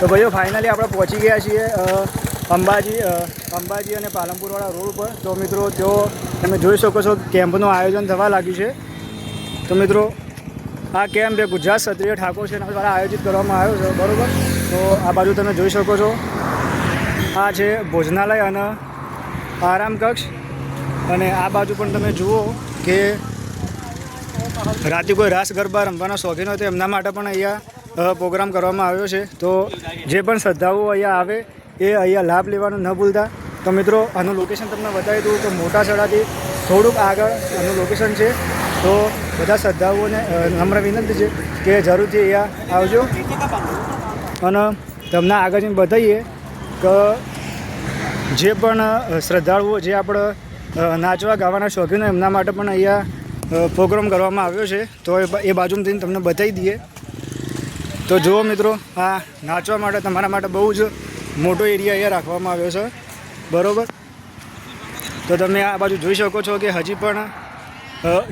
ભાઈઓ ફાઇનલી આપણે પહોંચી ગયા છીએ અંબાજી અને પાલનપુરવાળા રોડ ઉપર. તો મિત્રો જો તમે જોઈ શકો છો કેમ્પનું આયોજન થવા લાગ્યું છે. તો મિત્રો આ કેમ્પ એ ગુજરાત ક્ષત્રિય ઠાકોર સેના દ્વારા આયોજિત કરવામાં આવ્યો છે, બરાબર. તો આ બાજુ તમે જોઈ શકો છો, આ છે ભોજનાલય અને આરામ કક્ષ. અને આ બાજુ પણ તમે જુઓ કે રાતે કોઈ રાસ ગરબા રમવાના શોખીન હોય તો એમના માટે પણ અહીંયા પ્રોગ્રામ કરવામાં આવ્યો છે. તો જે પણ શ્રદ્ધાળુઓ અહીંયા આવે એ અહીંયા લાભ લેવાનું ન ભૂલતા. તો મિત્રો આનું લોકેશન તમને બતાવી દઉં તો મોટા સડાથી થોડુંક આગળ આનું લોકેશન છે. તો બધા શ્રદ્ધાળુઓને નમ્ર વિનંતી છે કે જરૂરથી અહીંયા આવજો. અને તમને આગળ જઈને બતાવીએ કે જે પણ શ્રદ્ધાળુઓ જે આપણે નાચવા ગાવાના શોખીનો એમના માટે પણ અહીંયા પ્રોગ્રામ કરવામાં આવ્યો છે. તો એ બાજુમાંથી તમને બતાવી દઈએ. તો જુઓ મિત્રો, આ નાચવા માટે તમારા માટે બહુ જ મોટો એરિયા અહીંયા રાખવામાં આવ્યો છે, બરાબર. તો તમે આ બાજુ જોઈ શકો છો કે હજી પણ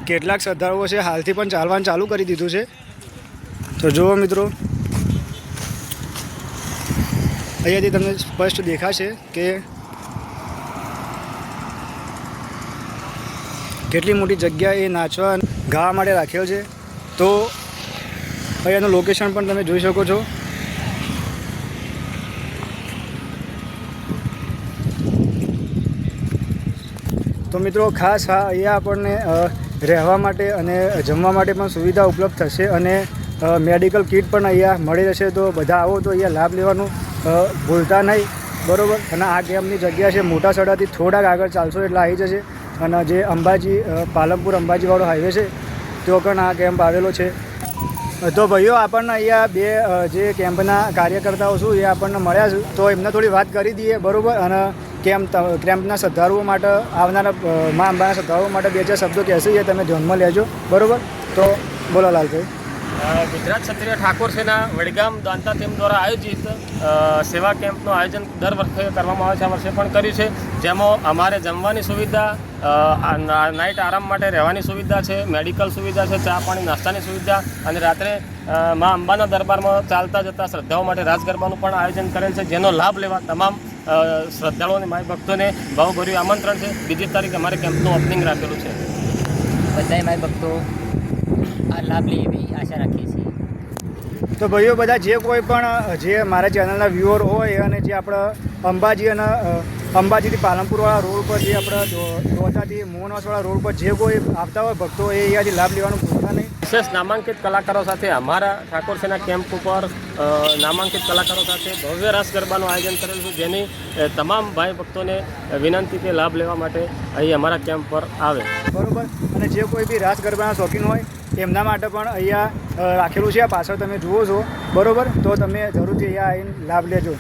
કેટલાક શ્રદ્ધાળુઓ છે હાલથી પણ ચાલવાનું ચાલુ કરી દીધું છે. તો જુઓ મિત્રો, અહીંયાથી તમને સ્પષ્ટ દેખાશે કે કેટલી મોટી જગ્યા એ નાચવા ગાવા માટે રાખેલ છે. તો અહીંયાનું લોકેશન પણ તમે જોઈ શકો છો. તો મિત્રો ખાસ અહીંયા આપણને રહેવા માટે અને જમવા માટે પણ સુવિધા ઉપલબ્ધ થશે અને મેડિકલ કિટ પણ અહીંયા મળી રહેશે. તો બધા આવો તો અહીંયા લાભ લેવાનું ભૂલતા નહીં, બરાબર. અને આ કેમ્પની જગ્યા છે મોટા સડાથી થોડાક આગળ ચાલશો એટલે આવી જશે. અને જે અંબાજી પાલનપુર અંબાજીવાળો હાઈવે છે તો પણ આ કેમ્પ આવેલો છે. તો ભાઈઓ આપણને અહીંયા બે જે કેમ્પના કાર્યકર્તાઓ શું એ આપણને મળ્યા છે. તો એમને થોડી વાત કરી દઈએ, બરાબર. અને કેમ્પના શ્રદ્ધાળુઓ માટે આવનારા મા અંબાના શ્રદ્ધાળુઓ માટે બે ચાર શબ્દો કહેશે એ તમે ધ્યાનમાં લેજો, બરાબર. તો બોલો લાલભાઈ. ગુજરાત ક્ષત્રિય ઠાકોર સેના વડગામ દાંતા ટીમ દ્વારા આયોજિત સેવા કેમ્પનું આયોજન દર વર્ષે કરવામાં આવે છે. આ વર્ષે પણ કર્યું છે, જેમાં અમારે જમવાની સુવિધા, નાઇટ આરામ માટે રહેવાની સુવિધા છે, મેડિકલ સુવિધા છે, ચા પાણી નાસ્તાની સુવિધા, અને રાત્રે મા અંબાના દરબારમાં ચાલતા જતા શ્રદ્ધાઓ માટે રાસ ગરબાનું પણ આયોજન કરેલ છે, જેનો લાભ લેવા તમામ શ્રદ્ધાળુઓ અને માય ભક્તોને ભાવભર્યું આમંત્રણ છે. 2 તારીખે અમારે કેમ્પનું ઓપનિંગ રાખેલું છે. બધા માય ભક્તો આ લાભ લે એવી આશા રાખીએ છીએ. તો ભાઈઓ બધા જે કોઈ પણ જે મારા ચેનલના વ્યુઅર હોય અને જે આપણે અંબાજી અને અંબાજીથી પાલનપુરવાળા રોડ ઉપર જે આપણે દોતાથી મોહનવાસવાળા રોડ પર જે કોઈ આવતા હોય ભક્તો એ અહીંયાથી લાભ લેવાનું ભૂલતા નહીં. વિશેષ નામાંકિત કલાકારો સાથે અમારા ઠાકોર સેના કેમ્પ ઉપર નામાંકિત કલાકારો સાથે ભવ્ય રાસ ગરબાનું આયોજન કરેલું છે, જેની તમામ ભાઈ ભક્તોને વિનંતી કે લાભ લેવા માટે અહીં અમારા કેમ્પ પર આવે, બરાબર. અને જે કોઈ બી રાસ ગરબાના શોખીન હોય એમના માટે પણ અહીંયા રાખેલું છે. આ પાછળ તમે જુઓ છો, બરાબર. તો તમે જરૂરથી અહીંયા આવીને લાભ લેજો.